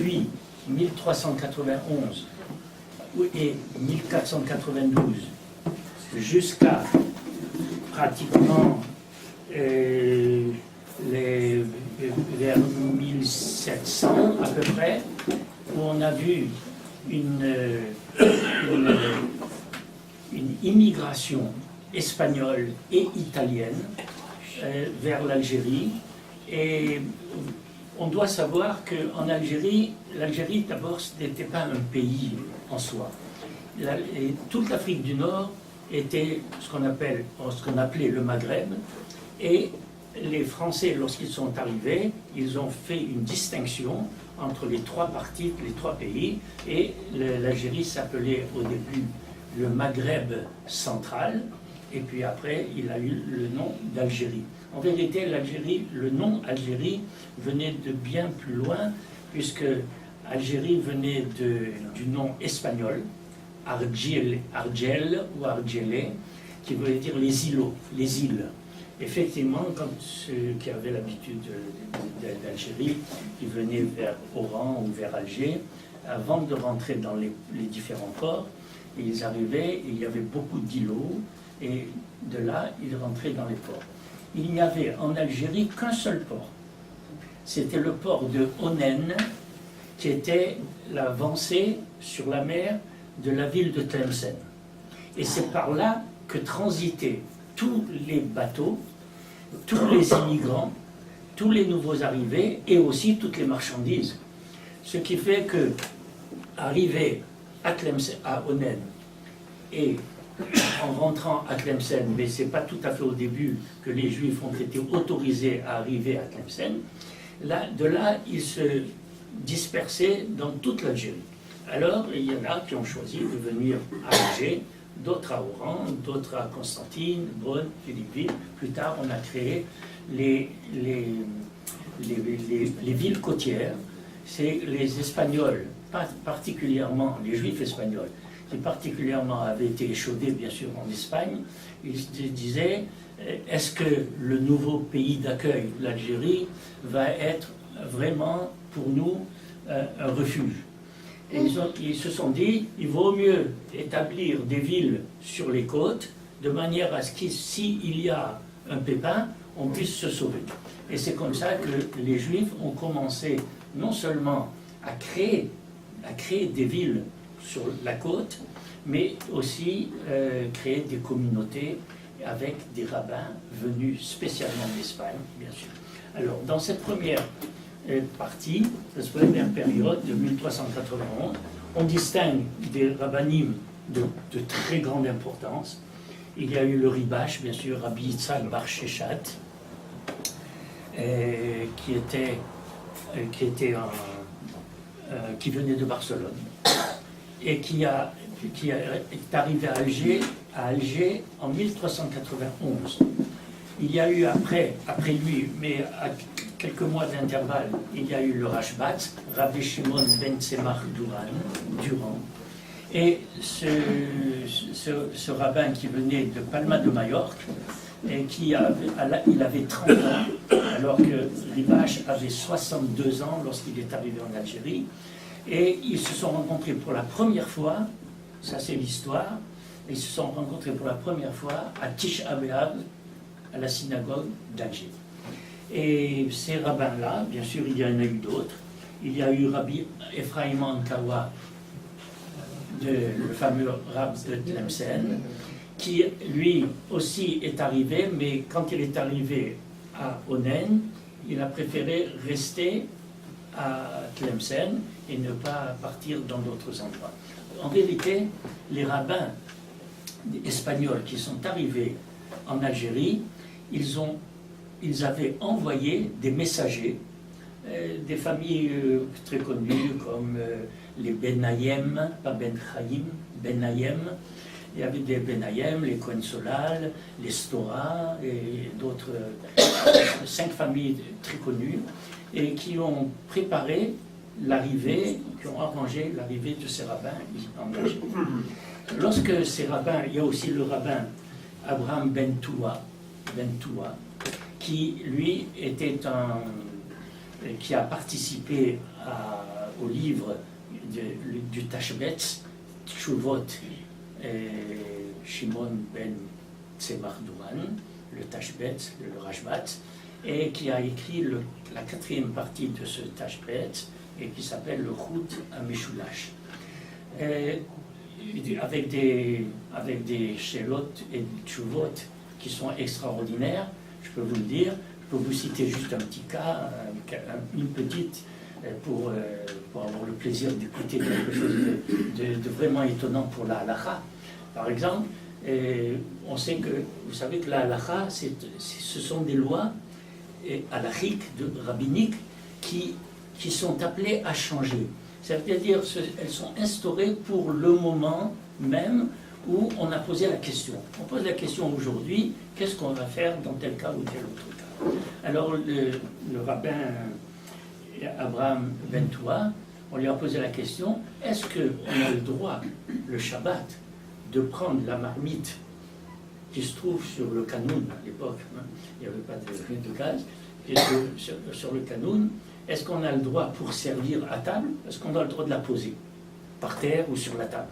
depuis 1391 et 1492 jusqu'à pratiquement vers 1700 à peu près, où on a vu une immigration espagnole et italienne vers l'Algérie. Et on doit savoir qu'en Algérie, l'Algérie d'abord n'était pas un pays en soi. Et toute l'Afrique du Nord était ce qu'on appelait le Maghreb, et les Français, lorsqu'ils sont arrivés, ils ont fait une distinction entre les trois parties, les trois pays, et l'Algérie s'appelait au début le Maghreb central, et puis après il a eu le nom d'Algérie. En vérité, le nom Algérie venait de bien plus loin, puisque Algérie venait du nom espagnol, Argel ou Argelé, qui veut dire les îlots, les îles. Effectivement, comme ceux qui avaient l'habitude d'Algérie, qui venaient vers Oran ou vers Alger, avant de rentrer dans les différents ports, ils arrivaient, et il y avait beaucoup d'îlots, et de là, ils rentraient dans les ports. Il n'y avait en Algérie qu'un seul port. C'était le port de Onen, qui était l'avancée sur la mer de la ville de Tlemcen. Et c'est par là que transitaient tous les bateaux, tous les immigrants, tous les nouveaux arrivés et aussi toutes les marchandises. Ce qui fait que, arrivé à Tlemcen, à Onen, et en rentrant à Tlemcen, mais ce n'est pas tout à fait au début que les Juifs ont été autorisés à arriver à Tlemcen, de là, ils se dispersaient dans toute l'Algérie. Alors, il y en a qui ont choisi de venir à Alger, d'autres à Oran, d'autres à Constantine, Bonn, Philippeville. Plus tard, on a créé les villes côtières. C'est les Espagnols, particulièrement les Juifs espagnols, qui particulièrement avaient été échaudés, bien sûr, en Espagne. Ils se disaient, est-ce que le nouveau pays d'accueil, l'Algérie, va être vraiment pour nous un refuge? Et ils se sont dit, il vaut mieux établir des villes sur les côtes, de manière à ce que s'il y a un pépin, on puisse se sauver. Et c'est comme ça que les Juifs ont commencé non seulement à créer des villes sur la côte, mais aussi créer des communautés avec des rabbins venus spécialement d'Espagne, bien sûr. Alors, dans cette première partie, cette première période de 1391, on distingue des rabbinim de très grande importance. Il y a eu le Ribash, bien sûr, Rabbi Yitzhak Bar Sheshat, qui venait de Barcelone et qui est arrivé à Alger en 1391. Il y a eu après lui, mais à quelques mois d'intervalle, il y a eu le Rashbat, Rabbi Shimon ben Tzemach Durand. Et ce rabbin qui venait de Palma de Majorque, et il avait 30 ans, alors que Ribash avait 62 ans lorsqu'il est arrivé en Algérie. Et ils se sont rencontrés pour la première fois, ça c'est l'histoire, ils se sont rencontrés pour la première fois à Tish B'Av, à la synagogue d'Alger. Et ces rabbins-là, bien sûr, il y en a eu d'autres. Il y a eu Rabbi Ephraim Ankawa, le fameux rabbin de Tlemcen, qui lui aussi est arrivé, mais quand il est arrivé à Onen, il a préféré rester à Tlemcen et ne pas partir dans d'autres endroits. En vérité, les rabbins espagnols qui sont arrivés en Algérie, ils avaient envoyé des messagers, des familles très connues comme les Benayem, pas Ben Chaim, Benayem. Il y avait des Benayem, les Cohen Solal, les Stora et d'autres 5 familles très connues, et qui ont préparé l'arrivée, qui ont arrangé l'arrivée de ces rabbins en Algérie. Lorsque ces rabbins, il y a aussi le rabbin Abraham Ben Toua, qui lui qui a participé à au livre du Tashbetz, Tshuvot Shimon ben Tzemach Douran, le Tashbetz, le Rashbat, et qui a écrit la 4e partie de ce Tashbetz, et qui s'appelle le Chut HaMeshulash. Avec des Shelot et des Tshuvot qui sont extraordinaires, je peux vous le dire. Je peux vous citer juste un petit cas, une petite, pour avoir le plaisir d'écouter quelque chose de vraiment étonnant pour la halakha. Par exemple, on sait que, vous savez que la halakha, ce sont des lois halakhiques, rabbiniques, qui sont appelées à changer. C'est-à-dire elles sont instaurées pour le moment même où on a posé la question. On pose la question aujourd'hui, qu'est-ce qu'on va faire dans tel cas ou tel autre cas? Alors le rabbin Abraham Bentoua, on lui a posé la question, est-ce qu'on a le droit, le Shabbat, de prendre la marmite qui se trouve sur le Kanoun à l'époque, hein, il n'y avait pas de gaz, et sur le Kanoun, est-ce qu'on a le droit pour servir à table, est-ce qu'on a le droit de la poser par terre ou sur la table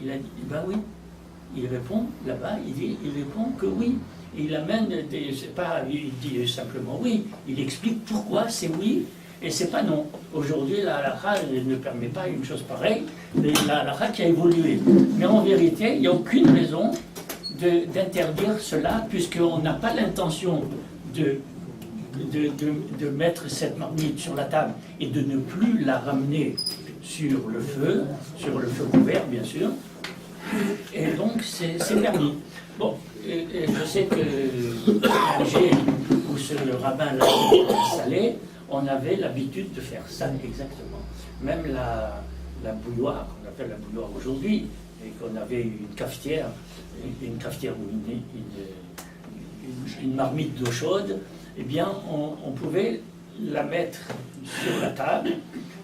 Il a dit, ben oui. Il répond là-bas, il répond que oui. Il amène il dit simplement oui, il explique pourquoi c'est oui et c'est pas non. Aujourd'hui, la halakha ne permet pas une chose pareille, mais la halakha qui a évolué. Mais en vérité, il n'y a aucune raison d'interdire cela, puisqu'on n'a pas l'intention de mettre cette marmite sur la table et de ne plus la ramener sur le feu couvert, bien sûr. Et donc, c'est permis. Bon, et je sais que à Alger, où le rabbin l'a installé, on avait l'habitude de faire ça exactement. Même la bouilloire, qu'on appelle la bouilloire aujourd'hui, et qu'on avait une cafetière ou une marmite d'eau chaude, eh bien, on pouvait la mettre sur la table,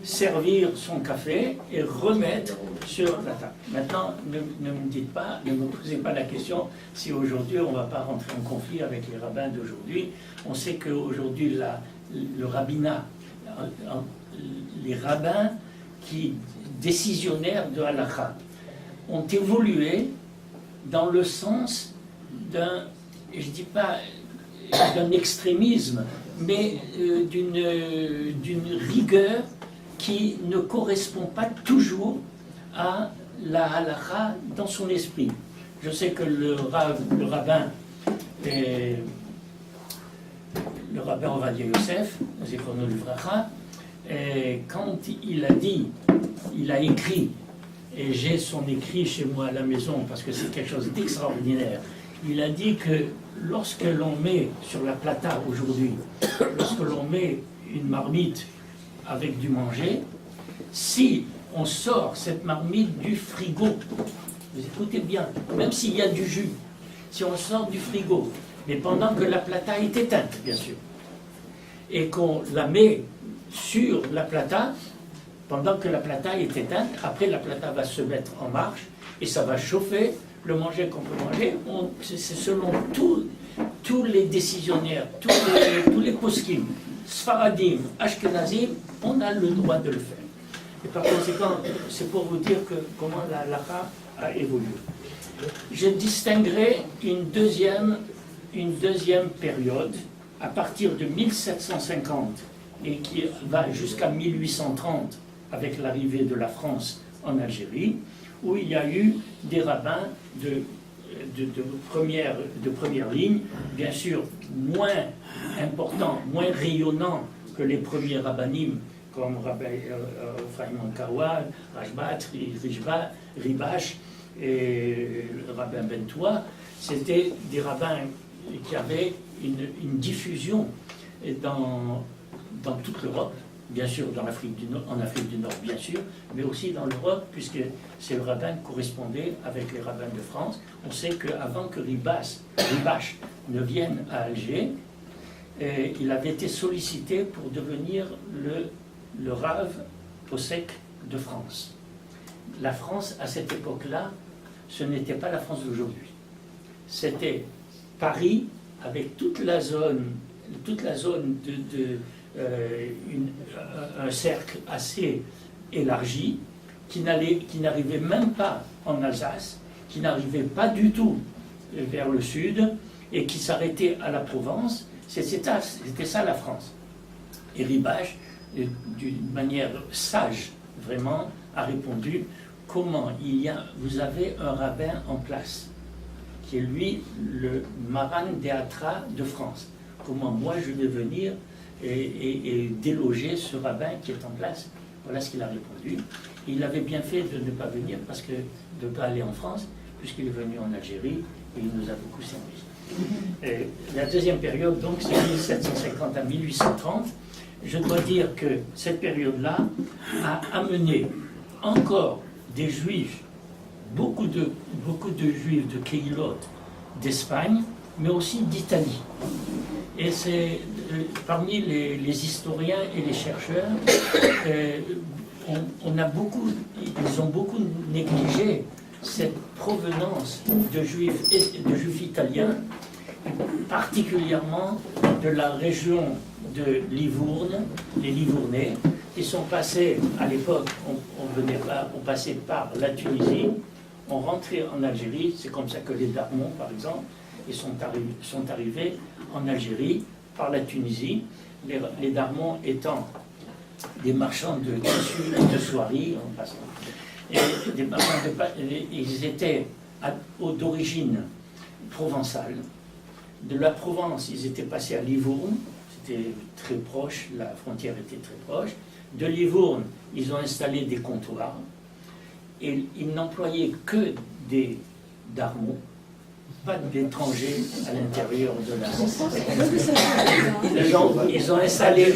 servir son café et remettre sur la table. Maintenant, ne me dites pas, ne me posez pas la question si aujourd'hui on ne va pas rentrer en conflit avec les rabbins d'aujourd'hui. On sait qu'aujourd'hui, le rabbinat, les rabbins décisionnaires de halakha ont évolué dans le sens je dis pas d'un extrémisme, mais d'une rigueur qui ne correspond pas toujours à la halakha dans son esprit. Je sais que le rabbin Ovadia Yosef, Zichrono Livracha, quand il a écrit, et j'ai son écrit chez moi à la maison parce que c'est quelque chose d'extraordinaire, il a dit que lorsque l'on met sur la plata aujourd'hui, lorsque l'on met une marmite avec du manger, si on sort cette marmite du frigo, vous écoutez bien, même s'il y a du jus, si on sort du frigo, mais pendant que la plata est éteinte, bien sûr, et qu'on la met sur la plata, pendant que la plata est éteinte, après la plata va se mettre en marche, et ça va chauffer le manger qu'on peut manger. C'est selon tous les décisionnaires, tous les poskim, Sfaradim, Ashkenazim, on a le droit de le faire. Et par conséquent, c'est pour vous dire comment la halakha a évolué. Je distinguerai une deuxième période, à partir de 1750, et qui va jusqu'à 1830, avec l'arrivée de la France en Algérie, où il y a eu des rabbins de première ligne, bien sûr moins importants, moins rayonnants que les premiers rabbinim, comme Rabbi Ephraim Ankawa, Rashbat, Ribash et le rabbin Bentoua. C'était des rabbins qui avaient une diffusion dans toute l'Europe, bien sûr en Afrique du Nord, bien sûr, mais aussi dans l'Europe, puisque c'est le rabbin qui correspondait avec les rabbins de France. On sait qu'avant que Ribash ne vienne à Alger, il avait été sollicité pour devenir le Rav Possek de France. La France, à cette époque-là, ce n'était pas la France d'aujourd'hui. C'était Paris, avec toute la zone un cercle assez élargi qui n'arrivait même pas en Alsace, qui n'arrivait pas du tout vers le sud et qui s'arrêtait à la Provence. C'était ça la France. Et Ribage, d'une manière sage, vraiment, a répondu comment vous avez un rabbin en place, qui est lui le Maran Deatra de France. Comment moi je vais venir et déloger ce rabbin qui est en place. Voilà ce qu'il a répondu. Il avait bien fait de ne pas venir, parce que de ne pas aller en France, puisqu'il est venu en Algérie et il nous a beaucoup servi. Et la deuxième période, donc, c'est 1750 à 1830. Je dois dire que cette période-là a amené encore des juifs, beaucoup de juifs de Keilot d'Espagne, mais aussi d'Italie. Et c'est parmi les historiens et les chercheurs, ils ont beaucoup négligé cette provenance de juifs italiens, particulièrement de la région de Livourne, les Livournais, qui sont passés, à l'époque, on passait par la Tunisie, on rentrait en Algérie. C'est comme ça que les Darmons, par exemple, ils sont arrivés en Algérie par la Tunisie, les Darmons étant des marchands de tissus et de soieries, en passant. Et ils étaient d'origine provençale. De la Provence, ils étaient passés à Livourne, c'était très proche, la frontière était très proche. De Livourne, ils ont installé des comptoirs et ils n'employaient que des Darmons, pas d'étrangers à l'intérieur de la... Ils ont installé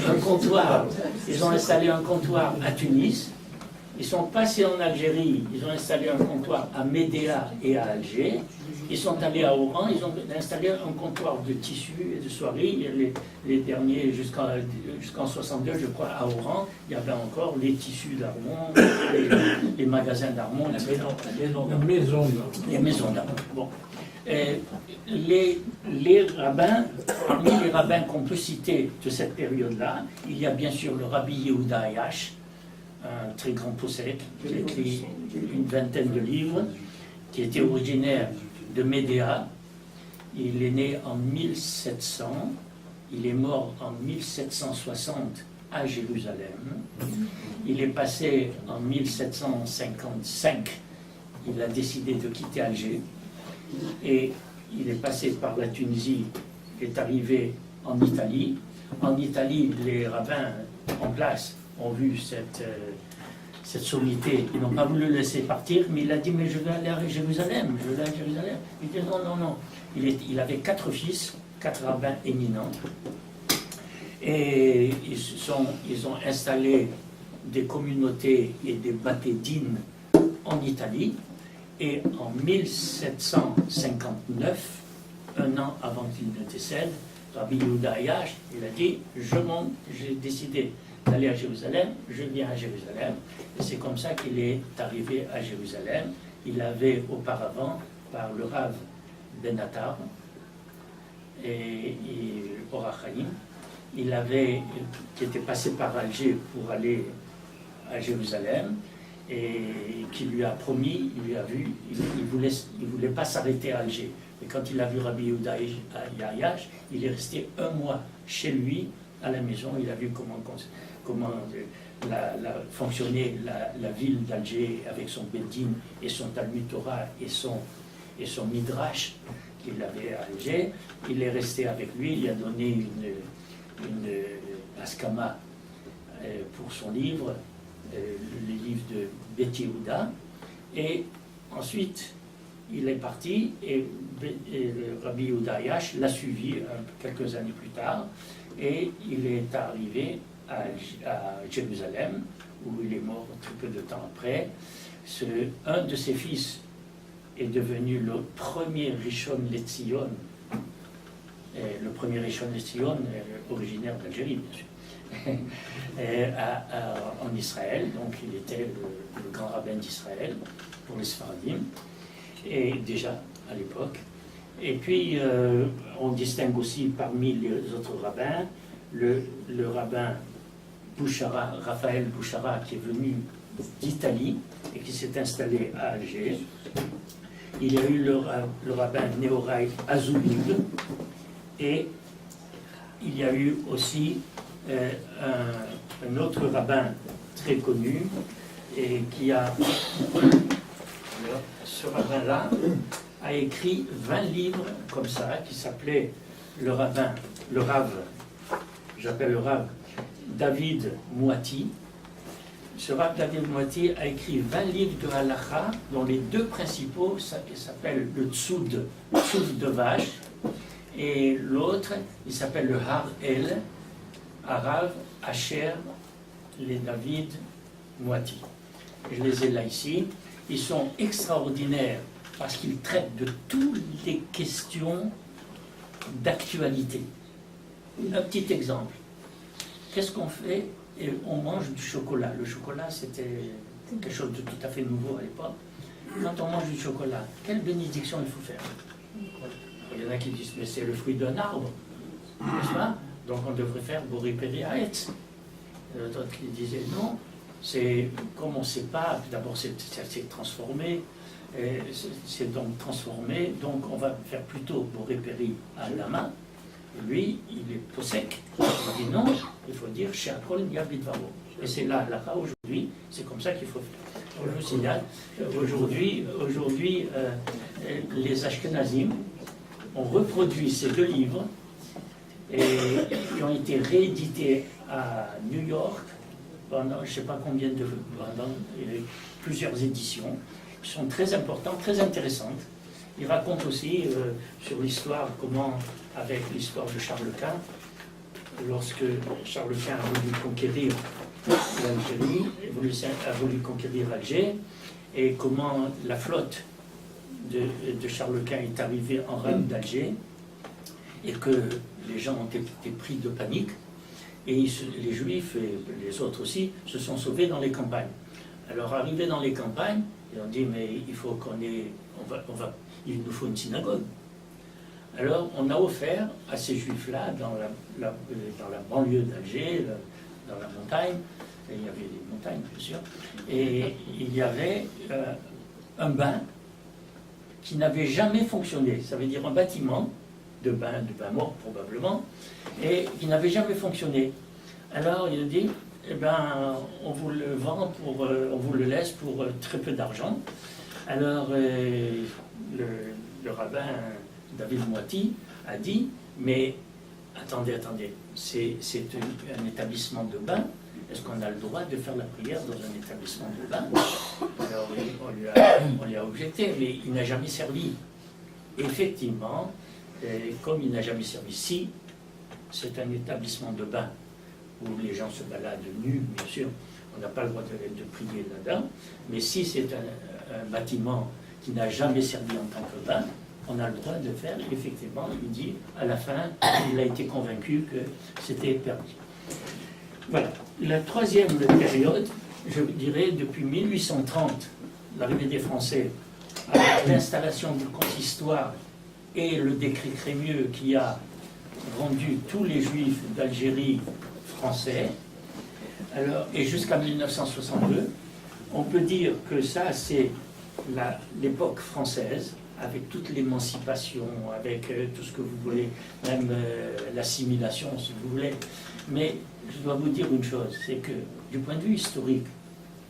un comptoir à Tunis, ils sont passés en Algérie, ils ont installé un comptoir à Médéa et à Alger, ils sont allés à Oran, ils ont installé un comptoir de tissus et de soieries. Les derniers, jusqu'en 62, je crois, à Oran, il y avait encore les tissus d'Armont, les magasins d'Armont, les maisons d'Armont. Bon. Les rabbins, parmi les rabbins qu'on peut citer de cette période-là, il y a bien sûr le Rabbi Yehuda Ayash, un très grand possède, qui a écrit une vingtaine de livres, qui était originaire de Médéa. Il est né en 1700, il est mort en 1760 à Jérusalem. Il est passé en 1755, il a décidé de quitter Alger, et il est passé par la Tunisie, est arrivé en Italie. En Italie, les rabbins en place ont vu cette sommité, ils n'ont pas voulu le laisser partir, mais il a dit, mais je vais aller à Jérusalem, je vais aller à Jérusalem. Il dit, non. Il avait 4 fils, 4 rabbins éminents, et ils ont installé des communautés et des baptédines en Italie, et en 1759, un an avant qu'il ne décède, Rabbi Yehuda Ayash, il a dit, j'ai décidé d'aller à Jérusalem, je viens à Jérusalem, et c'est comme ça qu'il est arrivé à Jérusalem. Il avait auparavant, par le Rav Ben Attar et Orach Chaim, qui était passé par Alger pour aller à Jérusalem, et qui lui a promis, il voulait pas s'arrêter à Alger. Et quand il a vu Rabbi Yehuda Ayash, il est resté 1 mois chez lui, à la maison. Il a vu comment fonctionnait la ville d'Alger avec son Beddin et son Talmud Torah et son Midrash qu'il avait à Alger. Il est resté avec lui, il a donné une askama pour son livre, le livre de Bet Yehuda, et ensuite il est parti et le Rabbi Yehuda Ayash l'a suivi quelques années plus tard, et il est arrivé à Jérusalem, où il est mort très peu de temps après. Un de ses fils est devenu le premier Rishon LeZion, le premier Rishon LeZion, originaire d'Algérie, bien sûr, en Israël. Donc il était le grand rabbin d'Israël pour les Sfaradim, et déjà à l'époque. Et puis on distingue aussi parmi les autres rabbins le rabbin Bouchara, Raphaël Bouchara, qui est venu d'Italie et qui s'est installé à Alger. Il y a eu le rabbin Nehorai Azoulid, et il y a eu aussi un autre rabbin très connu, et qui a... Ce rabbin-là a écrit 20 livres comme ça, qui s'appelait le Rav, j'appelle le Rav David Mouati. Ce Rav David Mouati a écrit 20 livres de halakha, dont les deux principaux s'appellent le Tsoud de vache, et l'autre, il s'appelle le Har El, Arav Asher les David Mouati. Je les ai là ici. Ils sont extraordinaires parce qu'ils traitent de toutes les questions d'actualité. Un petit exemple. Qu'est-ce qu'on fait? Et on mange du chocolat. Le chocolat, c'était quelque chose de tout à fait nouveau à l'époque. Quand on mange du chocolat, quelle bénédiction il faut faire? Il y en a qui disent, mais c'est le fruit d'un arbre, n'est-ce pas? Donc on devrait faire Boré Péri Haetz. D'autres qui disaient non, c'est comme on ne sait pas, d'abord c'est transformé, c'est donc transformé, donc on va faire plutôt Boré Péri à la main. Lui, il est possèque. Il dit non, il faut dire Sheakol Yabit Varo. Et c'est là aujourd'hui, c'est comme ça qu'il faut faire. Je vous signale, aujourd'hui, les Ashkenazim ont reproduit ces deux livres et qui ont été réédités à New York pendant je ne sais pas combien de pendant plusieurs éditions, qui sont très importantes, très intéressantes. Il raconte aussi sur l'histoire, comment, avec l'histoire de Charles Quint, lorsque Charles Quint a voulu conquérir l'Algérie, a voulu conquérir Alger, et comment la flotte de Charles Quint est arrivée en rame d'Alger, et que les gens ont été pris de panique, et les Juifs et les autres aussi se sont sauvés dans les campagnes. Alors arrivés dans les campagnes, ils ont dit mais il faut il nous faut une synagogue. Alors on a offert à ces Juifs-là, dans la banlieue d'Alger, dans la montagne, et il y avait des montagnes bien sûr, et il y avait un bain qui n'avait jamais fonctionné. Ça veut dire un bâtiment de bain mort probablement, et qui n'avait jamais fonctionné. Alors il a dit, eh ben, on vous le vend on vous le laisse pour très peu d'argent. Alors le rabbin David Mouati a dit, mais attendez, c'est un établissement de bain, est-ce qu'on a le droit de faire la prière dans un établissement de bain? Alors on lui a objecté, mais il n'a jamais servi. Effectivement, comme il n'a jamais servi, si c'est un établissement de bain où les gens se baladent nus, bien sûr, on n'a pas le droit de prier là-dedans, mais si c'est un bâtiment qui n'a jamais servi en tant que bain, on a le droit de faire, effectivement, il dit, à la fin, il a été convaincu que c'était permis. Voilà. La troisième période, je dirais, depuis 1830, l'arrivée des Français, avec l'installation du consistoire et le décret Crémieux qui a rendu tous les Juifs d'Algérie français, alors, et jusqu'à 1962, on peut dire que ça, c'est l'époque française, avec toute l'émancipation, avec tout ce que vous voulez, même l'assimilation, si vous voulez. Mais je dois vous dire une chose, c'est que, du point de vue historique,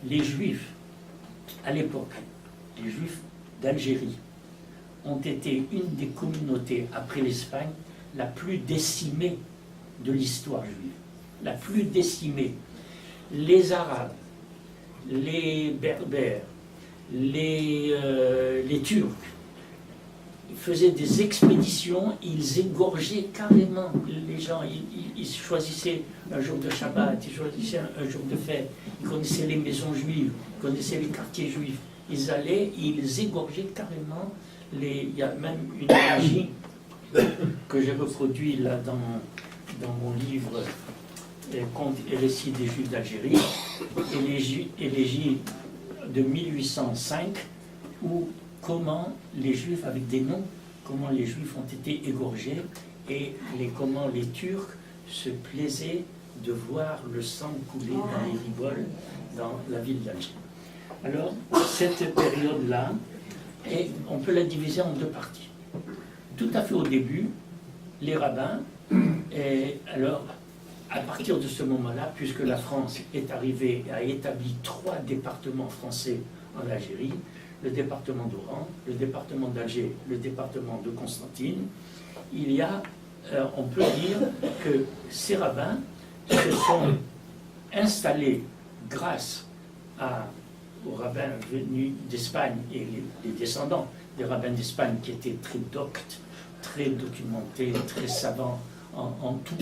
les Juifs, à l'époque, les Juifs d'Algérie, ont été une des communautés, après l'Espagne, la plus décimée de l'histoire juive. La plus décimée. Les Arabes, les Berbères, les Turcs faisaient des expéditions, ils égorgeaient carrément les gens, ils choisissaient un jour de Shabbat, ils choisissaient un jour de fête, ils connaissaient les maisons juives, ils connaissaient les quartiers juifs, ils allaient, ils égorgeaient carrément il y a même une élégie que j'ai reproduit là dans mon livre Contes et récits des Juifs d'Algérie, élégie de 1805, où comment les Juifs, avec des noms, comment les Juifs ont été égorgés et comment les Turcs se plaisait de voir le sang couler dans les rigoles dans la ville d'Alger. Alors, cette période-là, on peut la diviser en deux parties. Tout à fait au début, les rabbins, et alors, à partir de ce moment-là, puisque la France est arrivée et a établi 3 départements français en Algérie, le département d'Oran, le département d'Alger, le département de Constantine, il y a, on peut dire que ces rabbins se sont installés grâce aux rabbins venus d'Espagne et les descendants des rabbins d'Espagne qui étaient très doctes, très documentés, très savants en tout.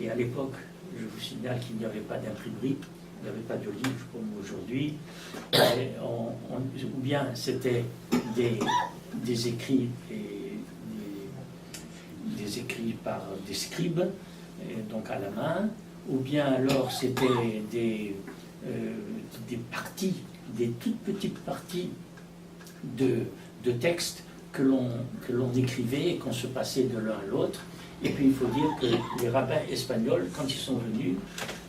Et à l'époque, je vous signale qu'il n'y avait pas d'imprimerie, il n'y avait pas de livres comme aujourd'hui, ou bien c'était des écrits, des écrits par des scribes, donc à la main, ou bien alors c'était des parties, des toutes petites parties de textes que l'on écrivait et qu'on se passait de l'un à l'autre. Et puis il faut dire que les rabbins espagnols, quand ils sont venus,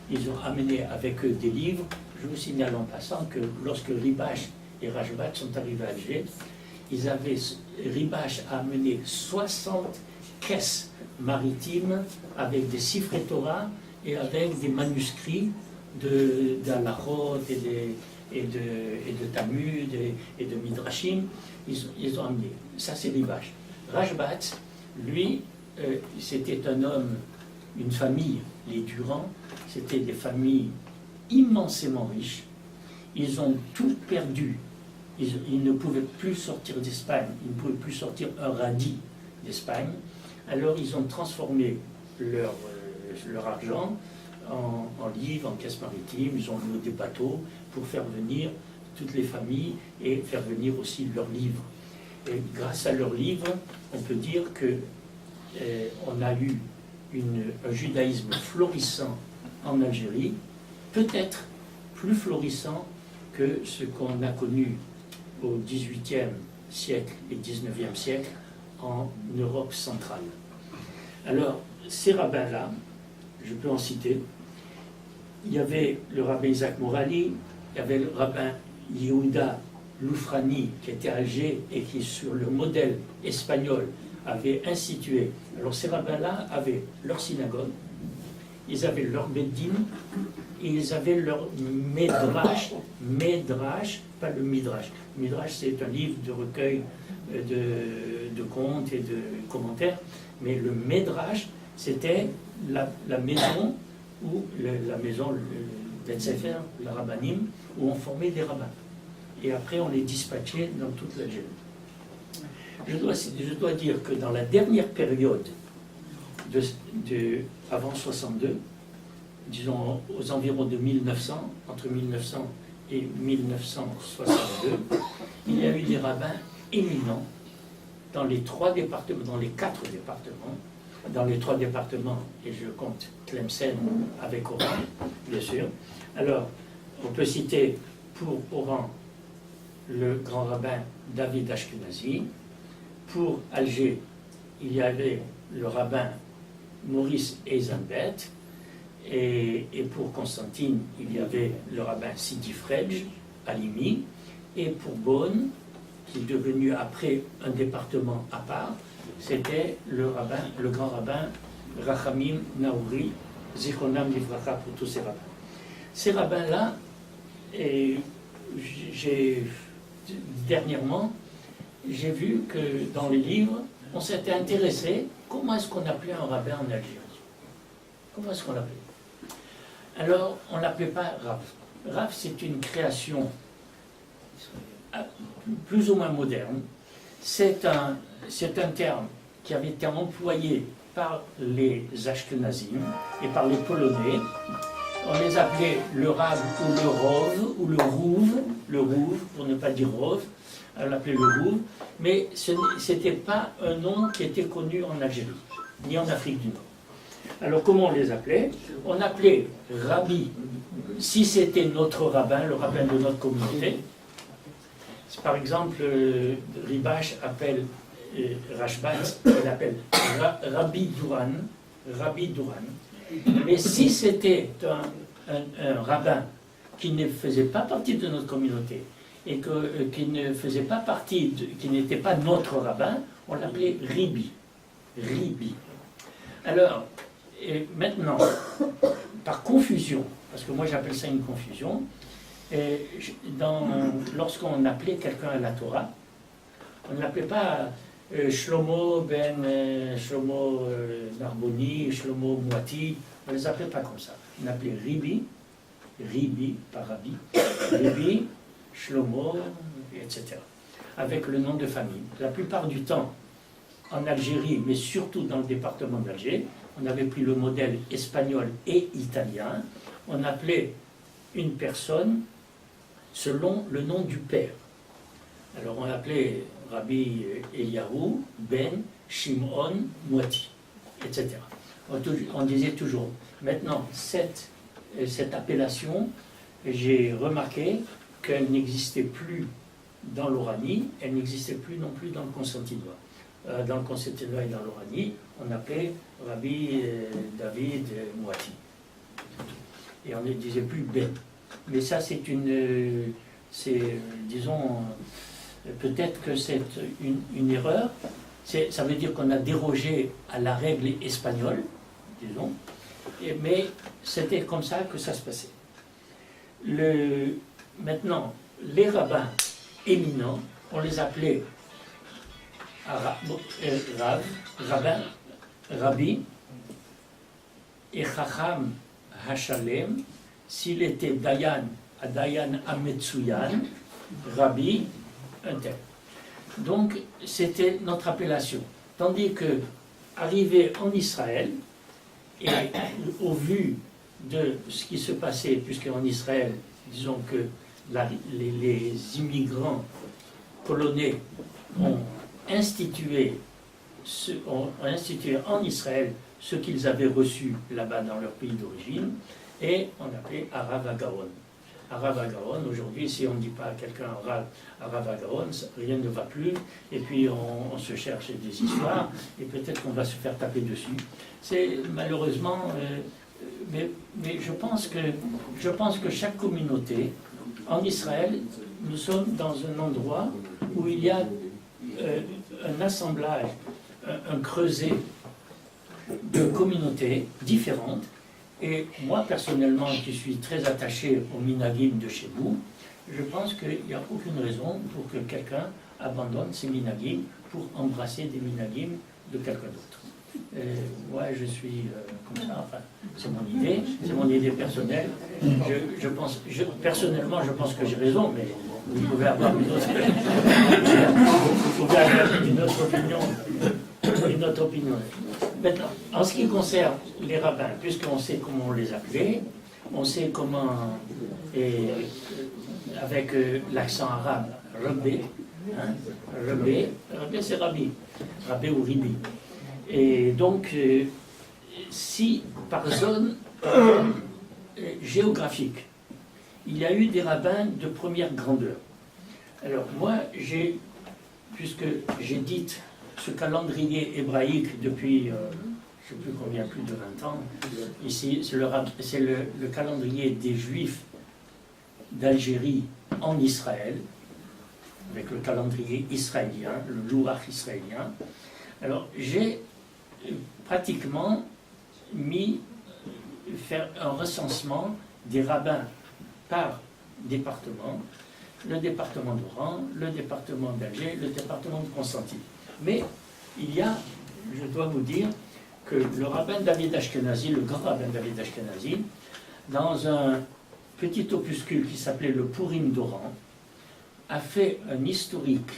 ils ont amené avec eux des livres. Je vous signale en passant que lorsque Ribache et Rajbat sont arrivés à Alger, Ribache a amené 60 caisses maritimes avec des siffrets Torah et avec des manuscrits d'Alachot et de Talmud et de Midrashim. Ils ont amené. Ça, c'est Ribache. Rajbat, lui, c'était un homme, une famille, les Durand, c'était des familles immensément riches. Ils ont tout perdu. Ils ne pouvaient plus sortir d'Espagne, ils ne pouvaient plus sortir un radis d'Espagne. Alors ils ont transformé leur argent en livres, en caisses maritimes. Ils ont loué des bateaux pour faire venir toutes les familles et faire venir aussi leurs livres. Et grâce à leurs livres, on peut dire que on a eu un judaïsme florissant en Algérie, peut-être plus florissant que ce qu'on a connu au XVIIIe siècle et XIXe siècle en Europe centrale. Alors, ces rabbins-là, je peux en citer, il y avait le rabbin Isaac Morali, il y avait le rabbin Yehuda Loufrani qui était à Alger et qui, sur le modèle espagnol, avait institué. Alors ces rabbins-là avaient leur synagogue, ils avaient leur beddin, et ils avaient leur médrash, pas le midrash. Midrash, c'est un livre de recueil de contes et de commentaires, mais le médrash, c'était la maison, la maison, le Sefer, la rabbanim, où on formait des rabbins. Et après, on les dispatchait dans toute l'Algérie. Je dois dire que dans la dernière période avant 62, disons aux environs de 1900, entre 1900 et 1962, il y a eu des rabbins éminents dans les 3 départements, dans les 4 départements. Dans les 3 départements, et je compte Tlemcen avec Oran, bien sûr. Alors, on peut citer pour Oran le grand rabbin David Ashkenazi. Pour Alger, il y avait le rabbin Maurice Eizenbet. Et pour Constantine, il y avait le rabbin Sidi Fredj, Alimi. Et pour Beaune, qui est devenu après un département à part, c'était le grand rabbin Rachamim Naouri, Zichronam Livracha pour tous ces rabbins. Ces rabbins-là, dernièrement, j'ai vu que dans les livres, on s'était intéressé, comment est-ce qu'on appelait un rabbin en Algérie? Comment est-ce qu'on l'appelait? Alors, on ne l'appelait pas Rav. Rav, c'est une création plus ou moins moderne. C'est un terme qui avait été employé par les Ashkenazim et par les Polonais. On les appelait le Rav ou le Rov ou le Rouv, pour ne pas dire Rov. On l'appelait le Rouv, mais ce n'était pas un nom qui était connu en Algérie, ni en Afrique du Nord. Alors comment on les appelait? On appelait Rabbi, si c'était notre rabbin, le rabbin de notre communauté. Par exemple, Ribache appelle Rashbat, il appelle Rabbi Douran, Rabbi Duran. Mais si c'était un rabbin qui ne faisait pas partie de notre communauté et qui ne faisait pas partie, qui n'était pas notre rabbin, on l'appelait Ribi. Ribi. Alors, et maintenant, par confusion, parce que moi j'appelle ça une confusion, lorsqu'on appelait quelqu'un à la Torah, on ne l'appelait pas Shlomo ben Shlomo Narboni, Shlomo Moati, on ne les appelait pas comme ça. On appelait Ribi, Ribi, pas Rabbi, Ribi, Shlomo, etc. Avec le nom de famille. La plupart du temps, en Algérie, mais surtout dans le département d'Alger, on avait pris le modèle espagnol et italien. On appelait une personne selon le nom du père. Alors on appelait Rabbi Eliyahu ben Shimon Moati, etc. On disait toujours. Maintenant, cette appellation, j'ai remarqué qu'elle n'existait plus dans l'Oranie, elle n'existait plus non plus dans le Constantinois. Dans le Constantinois et dans l'Oranie, on appelait Rabbi David Moati. Et on ne disait plus Ben. Mais ça, disons, peut-être que c'est une erreur. Ça veut dire qu'on a dérogé à la règle espagnole, disons, mais c'était comme ça que ça se passait. Maintenant, les rabbins éminents, on les appelait Rabbi, et Chacham Hashalem, s'il était Dayan, Dayan Ametsuyan, Rabbi, un tel. Donc, c'était notre appellation. Tandis que, arrivé en Israël, et au vu de ce qui se passait, puisqu'en Israël, disons que les immigrants polonais ont institué en Israël ce qu'ils avaient reçu là-bas dans leur pays d'origine, et on appelait Arav Agaon. Arav Agaon, aujourd'hui, si on ne dit pas à quelqu'un Arav Agaon, rien ne va plus, et puis on se cherche des histoires, et peut-être qu'on va se faire taper dessus. C'est malheureusement, mais je pense que chaque communauté, en Israël, nous sommes dans un endroit où il y a un assemblage, un creuset de communautés différentes. Et moi, personnellement, qui suis très attaché aux minagim de chez vous, je pense qu'il n'y a aucune raison pour que quelqu'un abandonne ses minagim pour embrasser des minagim de quelqu'un d'autre. Moi, je suis comme ça, enfin, c'est mon idée personnelle. Personnellement, je pense que j'ai raison, mais vous pouvez avoir une autre opinion. Maintenant, en ce qui concerne les rabbins, puisqu'on sait comment on les appelait, on sait comment, avec l'accent arabe, Rabbi, Rabbi c'est Rabbi, Rabbi ou Ribi. Et donc, si par zone géographique, il y a eu des rabbins de première grandeur. Alors moi, puisque j'ai dit ce calendrier hébraïque depuis, je ne sais plus combien, plus de 20 ans, ici c'est le calendrier des Juifs d'Algérie en Israël, avec le calendrier israélien, le louach israélien. Alors j'ai pratiquement faire un recensement des rabbins par département, le département d'Oran, le département d'Alger, le département de Constantine. Mais il y a, je dois vous dire, que le rabbin David Ashkenazi, le grand rabbin David Ashkenazi, dans un petit opuscule qui s'appelait le Purim d'Oran, a fait un historique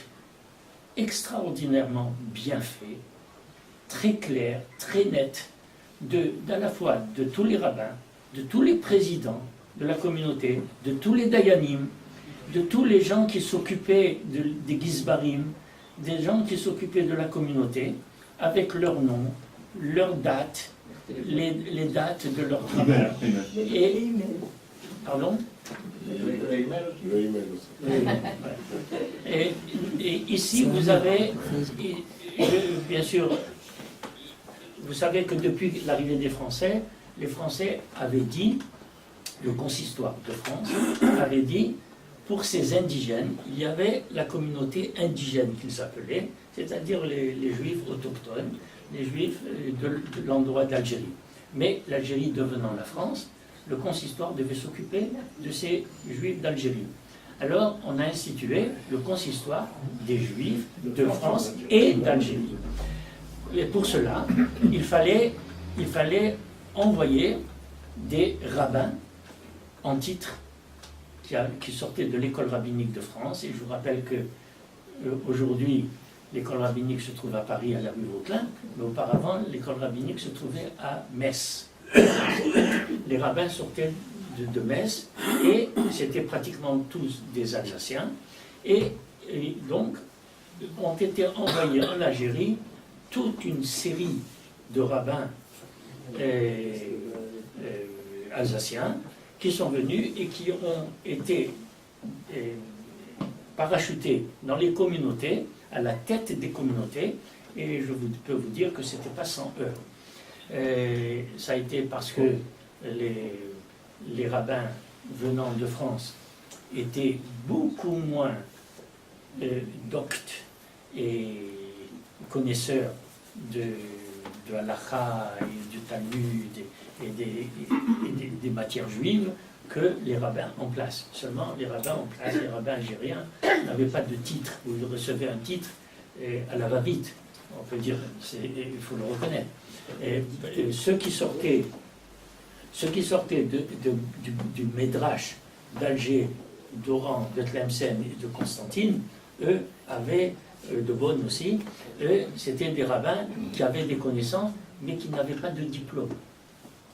extraordinairement bien fait, très clair, très net, à la fois de tous les rabbins, de tous les présidents de la communauté, de tous les dayanim, de tous les gens qui s'occupaient des gizbarim, des gens qui s'occupaient de la communauté, avec leur nom, leurs dates, les dates de leur travail. Et, pardon ? Et ici, vous avez, bien sûr, vous savez que depuis l'arrivée des Français, les Français avaient dit, le consistoire de France avait dit, pour ces indigènes, il y avait la communauté indigène qu'ils appelaient, c'est-à-dire les Juifs autochtones, les Juifs de l'endroit d'Algérie. Mais l'Algérie devenant la France, le consistoire devait s'occuper de ces Juifs d'Algérie. Alors, on a institué le consistoire des Juifs de France et d'Algérie. Et pour cela, il fallait envoyer des rabbins en titre qui sortaient de l'école rabbinique de France. Et je vous rappelle que aujourd'hui, l'école rabbinique se trouve à Paris, à la rue Vauquelin, mais auparavant, l'école rabbinique se trouvait à Metz. Les rabbins sortaient de Metz, et c'était pratiquement tous des Alsaciens, et donc ont été envoyés en Algérie toute une série de rabbins alsaciens qui sont venus et qui ont été parachutés dans les communautés, à la tête des communautés, et je peux vous dire que ce n'était pas sans heurts. Ça a été parce que les rabbins venant de France étaient beaucoup moins doctes et connaisseurs de halakha et du Talmud et des matières juives que les rabbins en place. Seulement, les rabbins en place, les rabbins algériens, n'avaient pas de titre. Vous recevez un titre à la va-vite, on peut dire, il faut le reconnaître. Ceux qui sortaient du Médrash d'Alger, d'Oran, de Tlemcen et de Constantine, eux avaient, de Bonn aussi, c'était des rabbins qui avaient des connaissances, mais qui n'avaient pas de diplôme.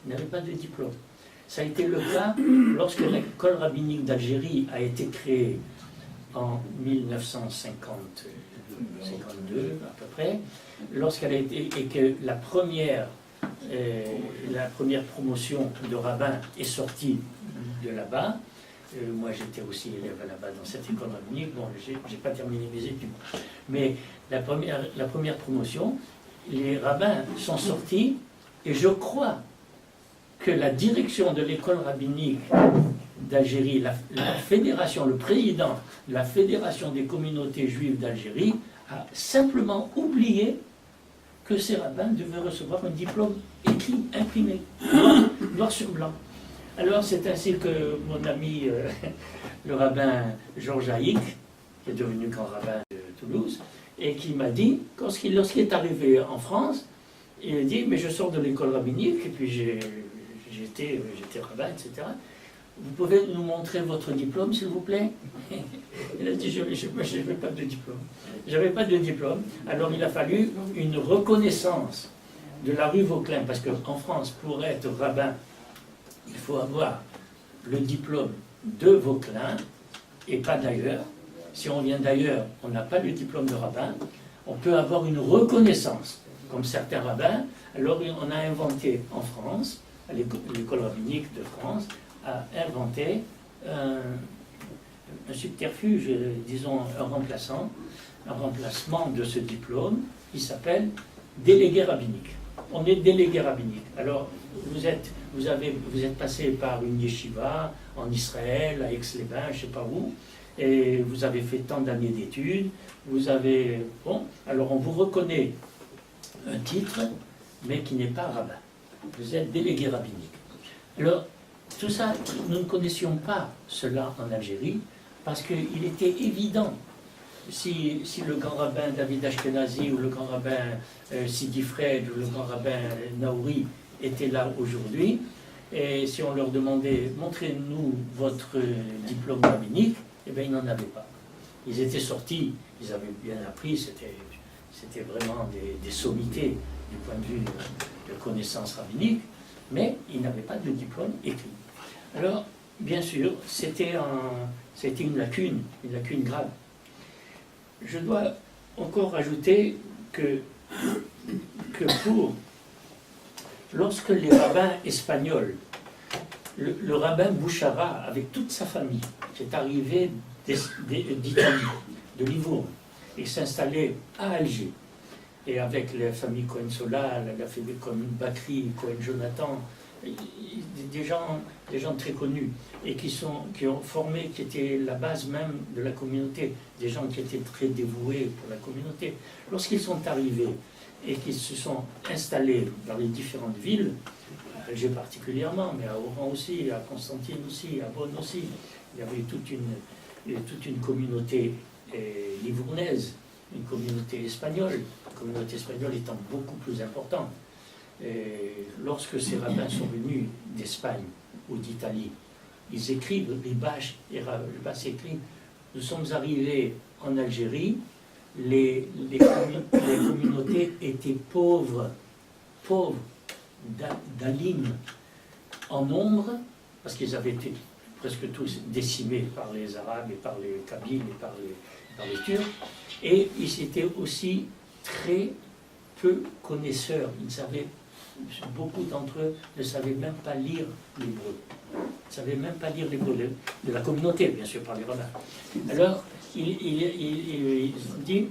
Ils n'avaient pas de diplôme. Ça a été le cas lorsque l'école rabbinique d'Algérie a été créée en 1952 à peu près, lorsqu'elle a été, et que la première promotion de rabbins est sortie de là-bas. Moi, j'étais aussi élève là-bas dans cette école rabbinique. Bon, j'ai pas terminé mes études, mais la première promotion, les rabbins sont sortis, et je crois que la direction de l'école rabbinique d'Algérie, la fédération, le président de la fédération des communautés juives d'Algérie a simplement oublié que ces rabbins devaient recevoir un diplôme écrit, imprimé, noir sur blanc. Alors c'est ainsi que mon ami, le rabbin Georges Haïk, qui est devenu grand rabbin de Toulouse, et qui m'a dit, lorsqu'il est arrivé en France, il a dit, mais je sors de l'école rabbinique, et puis j'étais rabbin, etc. Vous pouvez nous montrer votre diplôme, s'il vous plaît? Il a dit, je n'avais pas de diplôme. J'avais pas de diplôme. Alors il a fallu une reconnaissance de la rue Vauquelin, parce qu'en France, pour être rabbin, il faut avoir le diplôme de Vauquelin, et pas d'ailleurs. Si on vient d'ailleurs, on n'a pas le diplôme de rabbin. On peut avoir une reconnaissance, comme certains rabbins. Alors on a inventé en France, l'école rabbinique de France, a inventé un subterfuge, disons un remplacement de ce diplôme, qui s'appelle délégué rabbinique. On est délégué rabbinique. Alors, vous êtes passé par une yeshiva en Israël, à Aix-les-Bains, je ne sais pas où, et vous avez fait tant d'années d'études, bon, alors on vous reconnaît un titre, mais qui n'est pas rabbin. Vous êtes délégué rabbinique. Alors, tout ça, nous ne connaissions pas cela en Algérie, parce qu'il était évident, si le grand rabbin David Ashkenazi ou le grand rabbin Sidi Fred ou le grand rabbin Naouri étaient là aujourd'hui, et si on leur demandait, montrez-nous votre diplôme rabbinique, eh bien ils n'en avaient pas. Ils étaient sortis, ils avaient bien appris, c'était vraiment des sommités du point de vue de connaissances rabbiniques, mais ils n'avaient pas de diplôme écrit. Alors, bien sûr, c'était une lacune grave. Je dois encore ajouter que lorsque les rabbins espagnols, le rabbin Bouchara, avec toute sa famille, qui est arrivé d'Italie, de Livourne, et s'installait à Alger, et avec la famille Cohen-Solal, la famille Cohen-Bakri, Cohen-Jonathan, des gens très connus et qui ont formé, qui étaient la base même de la communauté, des gens qui étaient très dévoués pour la communauté. Lorsqu'ils sont arrivés et qu'ils se sont installés dans les différentes villes, à Alger particulièrement, mais à Oran aussi, à Constantine aussi, à Bonn aussi, il y avait toute une communauté livournaise, une communauté espagnole, la communauté espagnole étant beaucoup plus importante. Et lorsque ces rabbins sont venus d'Espagne ou d'Italie, ils écrivent, Ribache et Rabas écrivent, nous sommes arrivés en Algérie, les communautés étaient pauvres d'Alim en nombre, parce qu'ils avaient été presque tous décimés par les Arabes et par les Kabyles et par les Turcs, et ils étaient aussi très peu connaisseurs. Beaucoup d'entre eux ne savaient même pas lire l'hébreu. Ne savaient même pas lire l'hébreu de la communauté, bien sûr, par les rabbins. Alors, il dit,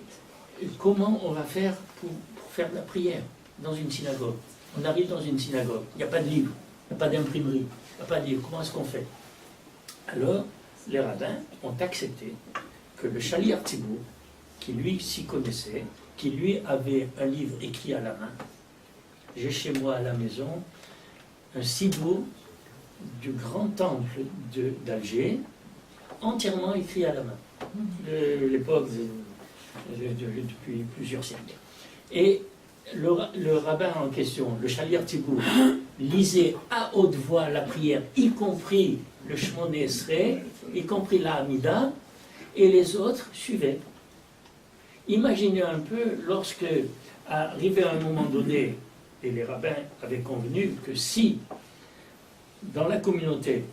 comment on va faire pour faire de la prière dans une synagogue? On arrive dans une synagogue, il n'y a pas de livre, il n'y a pas d'imprimerie, il n'y a pas de livre, comment est-ce qu'on fait? Alors, les rabbins ont accepté que le Shaliach Tzibur, qui lui s'y connaissait, qui lui avait un livre écrit à la main, j'ai chez moi à la maison un Sibour du grand temple d'Alger, entièrement écrit à la main, de l'époque depuis plusieurs siècles. Et le rabbin en question, le Shaliach Tzibur, lisait à haute voix la prière, y compris le Shmoné Esrei, y compris la Hamida, et les autres suivaient. Imaginez un peu, lorsque, arrivé à un moment donné, et les rabbins avaient convenu que si, dans la communauté,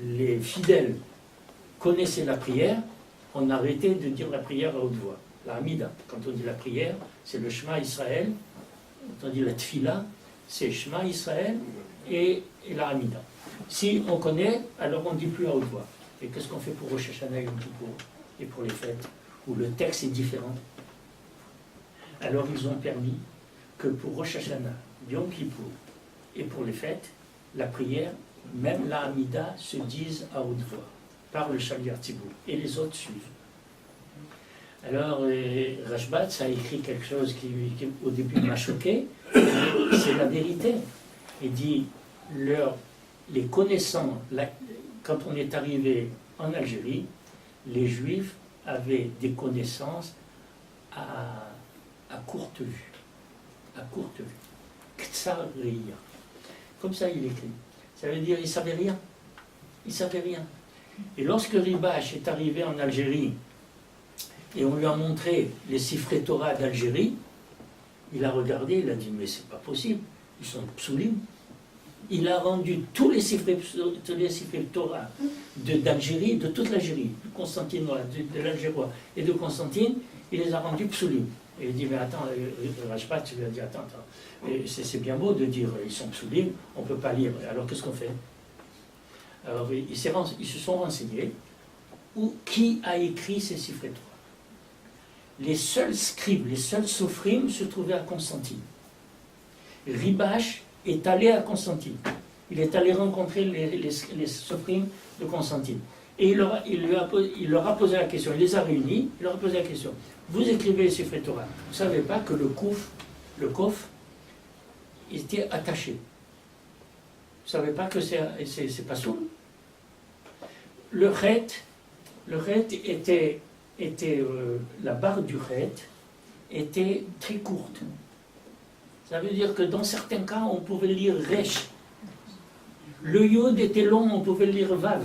les fidèles connaissaient la prière, on arrêtait de dire la prière à haute voix. La Hamida, quand on dit la prière, c'est le Shema Israël. Quand on dit la Tfila, c'est Shema Israël et la Hamida. Si on connaît, alors on ne dit plus à haute voix. Et qu'est-ce qu'on fait pour Rosh Hashanah et Yom Kippour et pour les fêtes, où le texte est différent? Alors ils ont permis que pour Rosh Hashanah, Yom Kippour et pour les fêtes, la prière, même la Hamida, se dise à haute voix par le Shaliach Tzibur, et les autres suivent. Alors, Rashbatz a écrit quelque chose qui au début m'a choqué, c'est la vérité. Il dit, les connaissants, quand on est arrivé en Algérie, les Juifs avaient des connaissances à courte vue. À courte vue. Ktsar Reia. Comme ça, il écrit. Ça veut dire, il ne savait rien. Il ne savait rien. Et lorsque Ribache est arrivé en Algérie, et on lui a montré les Sifrei Torah d'Algérie, il a regardé, il a dit, mais c'est pas possible, ils sont psoulim. Il a rendu tous les Sifrei Torah d'Algérie, de toute l'Algérie, de Constantinois, de l'Algérois et de Constantine, il les a rendus psoulim. Et il dit, mais attends, Rashbat, tu lui as dit, attends, c'est bien beau de dire, ils sont psoulim, on ne peut pas lire, alors qu'est-ce qu'on fait? Alors ils se sont renseignés, qui a écrit ces Sifrei Torah? Les seuls scribes, les seuls sophrim se trouvaient à Constantine. Ribache est allé à Constantine. Il est allé rencontrer les sophrim de Constantine. Et il leur a posé la question, il les a réunis, il leur a posé la question. Vous écrivez les Sifrei Torah, vous ne savez pas que le kof était attaché. Vous ne savez pas que c'est pas sourd. Le chet était la barre du chet était très courte. Ça veut dire que dans certains cas, on pouvait lire resh. Le yod était long, on pouvait lire vav.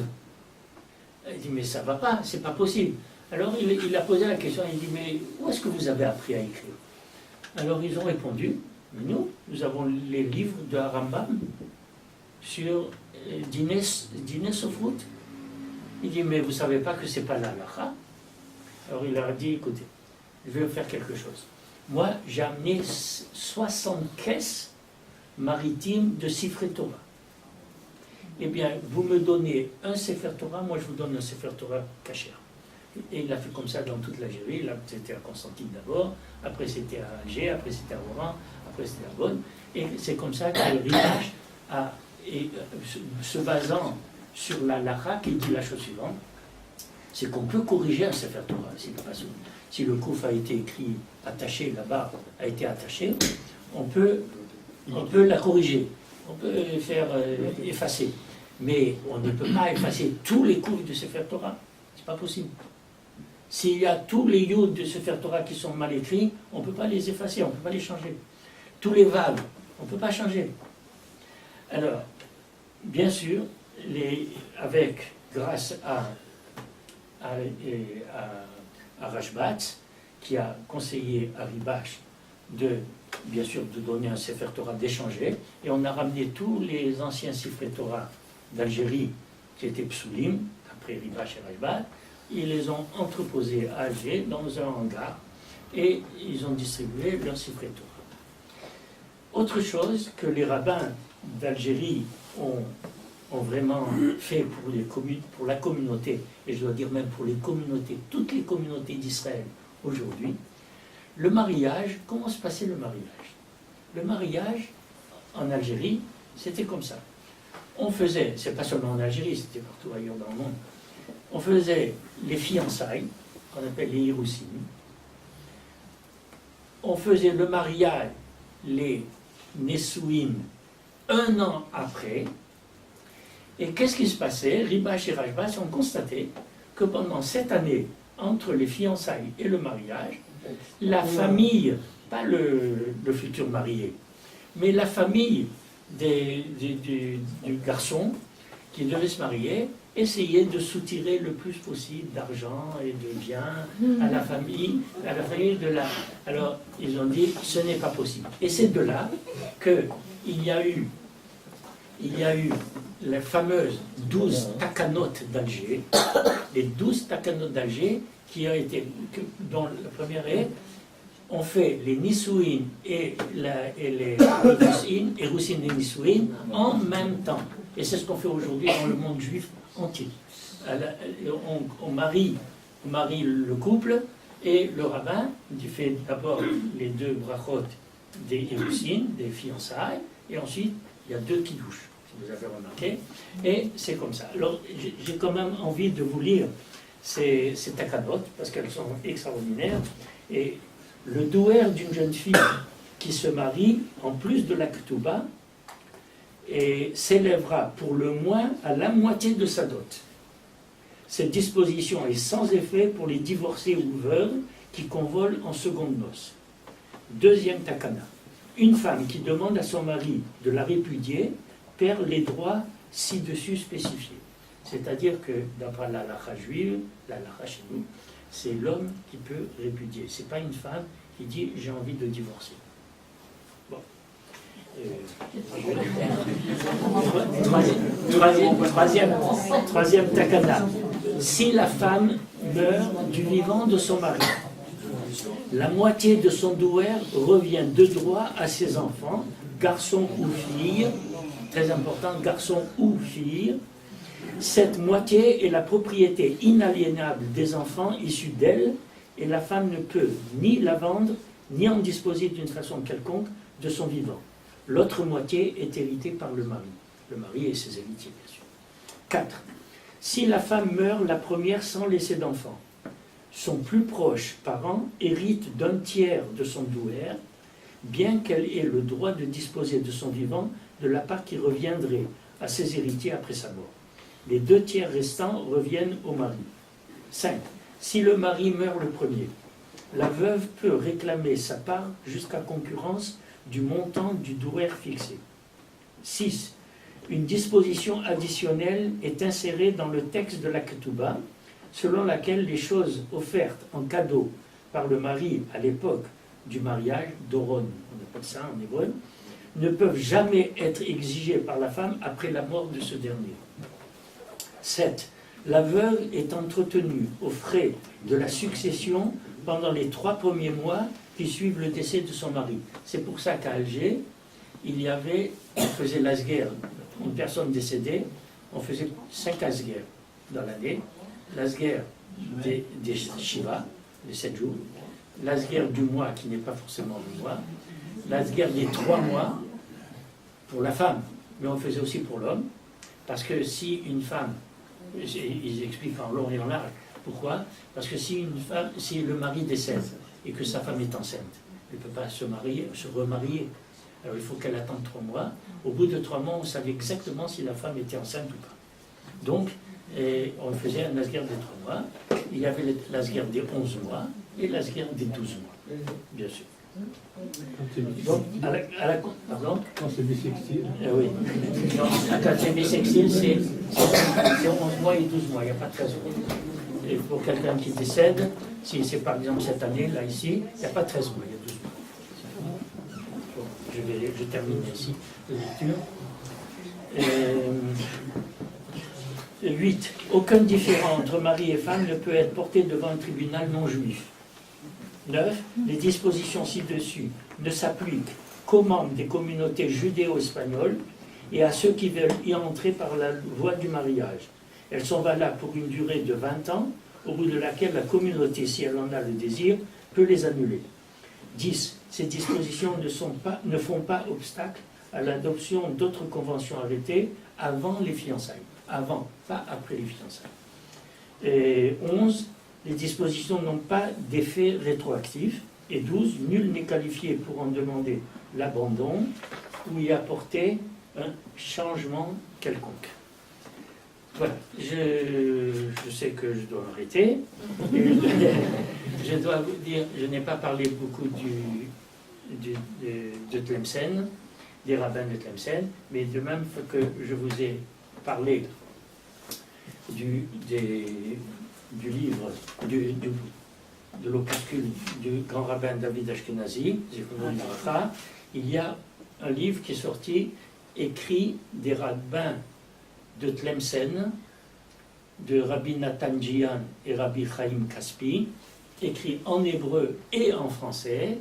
Il dit, mais ça ne va pas, c'est pas possible. Alors il a posé la question, il dit, mais où est-ce que vous avez appris à écrire? Alors ils ont répondu, nous avons les livres de Rambam sur Dîner Sofrut. Il dit, mais vous ne savez pas que ce n'est pas la halakha? Alors il leur a dit, écoutez, je vais faire quelque chose. Moi, j'ai amené 60 caisses maritimes de Sifrei Torah. Eh bien, vous me donnez un Sefer Torah, moi je vous donne un Sefer Torah kasher. Et il a fait comme ça dans toute l'Algérie. Là, c'était à Constantine d'abord, après c'était à Alger, après c'était à Oran, après c'était à Bonn. Et c'est comme ça que Ribache se basant sur la Lara, qui dit la chose suivante, c'est qu'on peut corriger un Sefer Torah. Si le Kouf a été écrit, attaché, là-bas a été attaché, on peut la corriger, on peut faire effacer. Mais on ne peut pas effacer tous les Kouf de Sefer Torah, c'est pas possible. S'il y a tous les Yud de Sefer Torah qui sont mal écrits, on ne peut pas les effacer, on ne peut pas les changer. Tous les Vav, on ne peut pas changer. Alors, bien sûr, grâce à Rashbat, qui a conseillé à Ribache bien sûr, de donner un Sefer Torah, d'échanger, et on a ramené tous les anciens Sefer Torah d'Algérie qui étaient psoulim, après Ribache et Rashbat, ils les ont entreposés à Alger dans un hangar, et ils ont distribué leur Sefer Torah. Autre chose que les rabbins d'Algérie ont vraiment fait pour la communauté, et je dois dire même pour les communautés, toutes les communautés d'Israël aujourd'hui, le mariage, comment se passait le mariage? Le mariage en Algérie, c'était comme ça. On faisait, c'est pas seulement en Algérie, c'était partout ailleurs dans le monde, on faisait les fiançailles, qu'on appelle les Hiroussim. On faisait le mariage, les Nesouim, un an après. Et qu'est-ce qui se passait? Ribache et Rashbach ont constaté que pendant cette année, entre les fiançailles et le mariage, la famille, pas le futur marié, mais la famille du garçon qui devait se marier, essayait de soutirer le plus possible d'argent et de biens à la famille de la... Alors, ils ont dit, ce n'est pas possible. Et c'est de là qu'il y a eu les fameuses 12 takanotes d'Alger, les 12 takanotes d'Alger dont la première est, on fait les Nisouin et les Roussin et Nisouin en même temps. Et c'est ce qu'on fait aujourd'hui dans le monde juif entier. On marie le couple, et le rabbin fait d'abord les 2 brachot des Hiroussin, des fiançailles, et ensuite il y a 2 kiddush, si vous avez remarqué, et c'est comme ça. Alors j'ai quand même envie de vous lire ces takanotes, parce qu'elles sont extraordinaires, et le douer d'une jeune fille qui se marie, en plus de la ketouba, et s'élèvera pour le moins à la moitié de sa dot. Cette disposition est sans effet pour les divorcés ou veuves qui convolent en seconde noces. Deuxième takana. Une femme qui demande à son mari de la répudier perd les droits ci-dessus spécifiés. C'est-à-dire que, d'après la halakha juive, la halakha chez nous, c'est l'homme qui peut répudier. Ce n'est pas une femme qui dit « j'ai envie de divorcer ». Bon. Troisième takana. Si la femme meurt du vivant de son mari, la moitié de son douer revient de droit à ses enfants, garçon ou fille, très important, garçon ou fille. Cette moitié est la propriété inaliénable des enfants issus d'elle, et la femme ne peut ni la vendre, ni en disposer d'une façon quelconque de son vivant. L'autre moitié est héritée par le mari et ses héritiers, bien sûr. 4. Si la femme meurt la première sans laisser d'enfant, son plus proche parent hérite d'un tiers de son douer, bien qu'elle ait le droit de disposer de son vivant de la part qui reviendrait à ses héritiers après sa mort. Les 2 tiers restants reviennent au mari. 5. Si le mari meurt le premier, la veuve peut réclamer sa part jusqu'à concurrence du montant du douer fixé. 6. Une disposition additionnelle est insérée dans le texte de la ketouba, selon laquelle les choses offertes en cadeau par le mari à l'époque du mariage, doron, on appelle ça en hébreu, ne peuvent jamais être exigées par la femme après la mort de ce dernier. 7. La veuve est entretenue aux frais de la succession pendant les 3 premiers mois qui suivent le décès de son mari. C'est pour ça qu'à Alger, on faisait l'asguer, une personne décédée, on faisait 5 asguers dans l'année. L'asguer des Shiva, les 7 jours, l'Asger du mois, qui n'est pas forcément le mois, l'Asger des 3 mois pour la femme, mais on le faisait aussi pour l'homme, parce que si une femme, ils expliquent en long et en large, pourquoi? Parce que si le mari décède et que sa femme est enceinte, elle ne peut pas se remarier. Alors il faut qu'elle attende 3 mois. Au bout de 3 mois, on savait exactement si la femme était enceinte ou pas. Donc, on faisait un Asger des 3 mois. Il y avait l'Asger des 11 mois et l'Asger des 12 mois, bien sûr. Donc, pardon? Quand c'est bisextile. Oui. Non, quand c'est bisextile, c'est 11 mois et 12 mois, il n'y a pas de 13 mois. Et pour quelqu'un qui décède, si c'est par exemple cette année, là, ici, il n'y a pas 13 mois, il y a 12 mois. Bon, je termine ici la lecture. 8. Aucun différend entre mari et femme ne peut être porté devant un tribunal non juif. 9. Les dispositions ci-dessus ne s'appliquent qu'aux membres des communautés judéo-espagnoles et à ceux qui veulent y entrer par la voie du mariage. Elles sont valables pour une durée de 20 ans, au bout de laquelle la communauté, si elle en a le désir, peut les annuler. 10. Ces dispositions ne font pas obstacle à l'adoption d'autres conventions arrêtées avant les fiançailles. Avant, pas après les fiançailles. Et 11. Les dispositions n'ont pas d'effet rétroactif. Et 12. Nul n'est qualifié pour en demander l'abandon ou y apporter un changement quelconque. Voilà, je sais que je dois m'arrêter. Je dois vous dire, je n'ai pas parlé beaucoup de Tlemcen, des rabbins de Tlemcen, mais de même que je vous ai parlé du livre, de l'opuscule du grand rabbin David Ashkenazi, il y a un livre qui est sorti, écrit des rabbins de Tlemcen, de Rabbi Nathan Jian et Rabbi Chaim Kaspi, écrit en hébreu et en français.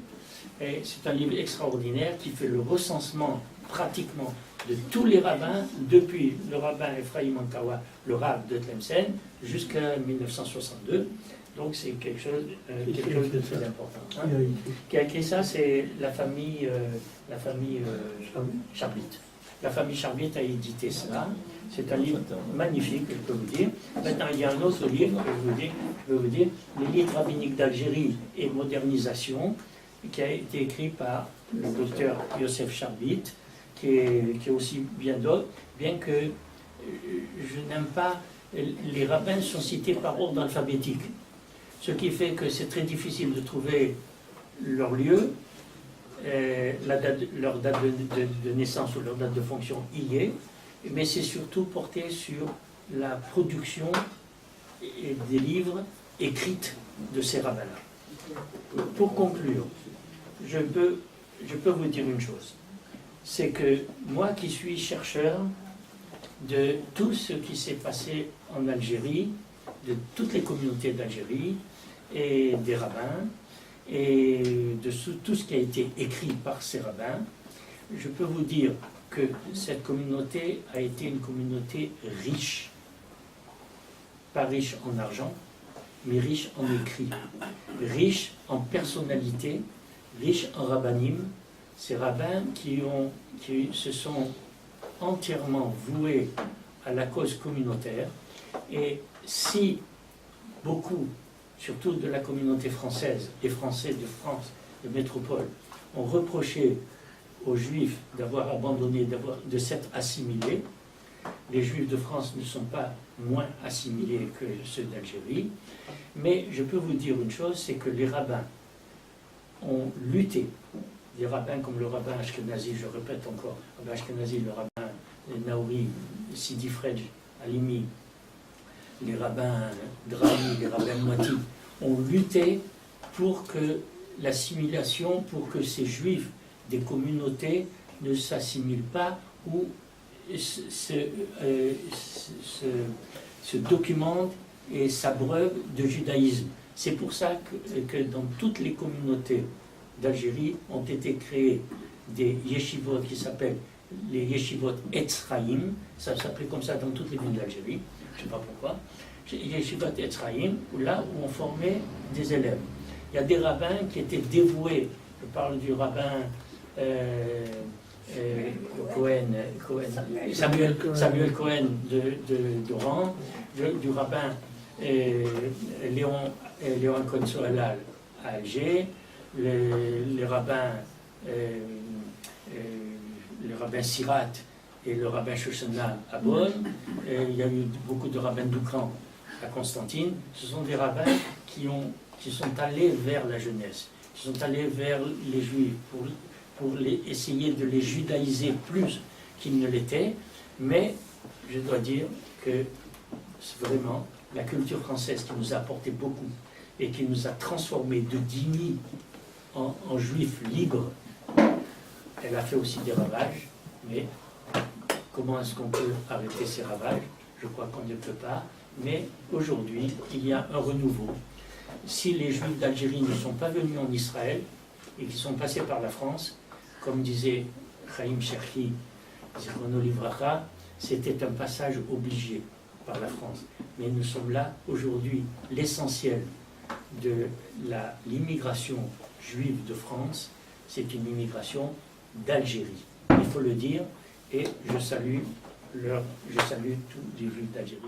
Et c'est un livre extraordinaire qui fait le recensement pratiquement de tous les rabbins, depuis le rabbin Ephraim Ankawa, le rabbin de Tlemcen, jusqu'à 1962. Donc c'est quelque chose de très important. Hein. Qui a écrit ça, c'est la famille Charbit. La famille Charbit a édité cela. C'est un livre magnifique, je peux vous dire. Maintenant, il y a un autre livre que je veux vous dire, les livres rabbiniques d'Algérie et modernisation, qui a été écrit par le docteur Yosef Charbit, qui est aussi bien d'autres, bien que je n'aime pas, les rabbins sont cités par ordre alphabétique, ce qui fait que c'est très difficile de trouver leur lieu, leur date de naissance ou leur date de fonction y est, mais c'est surtout porté sur la production des livres écrits de ces rabbins-là. Pour conclure, je peux vous dire une chose, c'est que moi qui suis chercheur de tout ce qui s'est passé en Algérie, de toutes les communautés d'Algérie et des rabbins, et de tout ce qui a été écrit par ces rabbins, je peux vous dire que cette communauté a été une communauté riche, pas riche en argent, mais riche en écrit, riche en personnalité, riche en rabbinim, ces rabbins qui se sont entièrement voués à la cause communautaire. Et si beaucoup, surtout de la communauté française, les Français de France, de métropole, ont reproché aux Juifs d'avoir abandonné, de s'être assimilés, les Juifs de France ne sont pas moins assimilés que ceux d'Algérie, mais je peux vous dire une chose, c'est que les rabbins ont lutté, des rabbins comme le rabbin Ashkenazi, je répète encore, le rabbin Ashkenazi, le rabbin Naouri, Sidi Frej, Alimi, les rabbins Drami, les rabbins Moiti, ont lutté pour que l'assimilation, pour que ces Juifs des communautés ne s'assimilent pas ou se documentent et s'abreuvent de judaïsme. C'est pour ça que dans toutes les communautés d'Algérie ont été créées des yeshivot qui s'appellent les yeshivot Etzraïm, ça s'appelait comme ça dans toutes les villes d'Algérie, je ne sais pas pourquoi. Yeshivat Etzraïm, là où on formait des élèves. Il y a des rabbins qui étaient dévoués. Je parle du rabbin Samuel Cohen d'Oran, du rabbin Léon Cohen-Sorelal à Alger, les rabbins Sirat et le rabbin Shoshana à Bonn. Il y a eu beaucoup de rabbins d'Oukran à Constantine. Ce sont des rabbins qui sont allés vers la jeunesse, qui sont allés vers les Juifs pour essayer de les judaïser plus qu'ils ne l'étaient. Mais je dois dire que c'est vraiment la culture française qui nous a apporté beaucoup et qui nous a transformés de dhimmi en juifs libres. Elle a fait aussi des ravages, mais comment est-ce qu'on peut arrêter ces ravages? Je crois qu'on ne peut pas, mais aujourd'hui, il y a un renouveau. Si les Juifs d'Algérie ne sont pas venus en Israël et qu'ils sont passés par la France, comme disait Chaim Cherki, Zichrono Livracha, c'était un passage obligé par la France. Mais nous sommes là aujourd'hui, l'essentiel de l'immigration juive de France, c'est une immigration d'Algérie. Il faut le dire, et je salue tous les Juifs d'Algérie.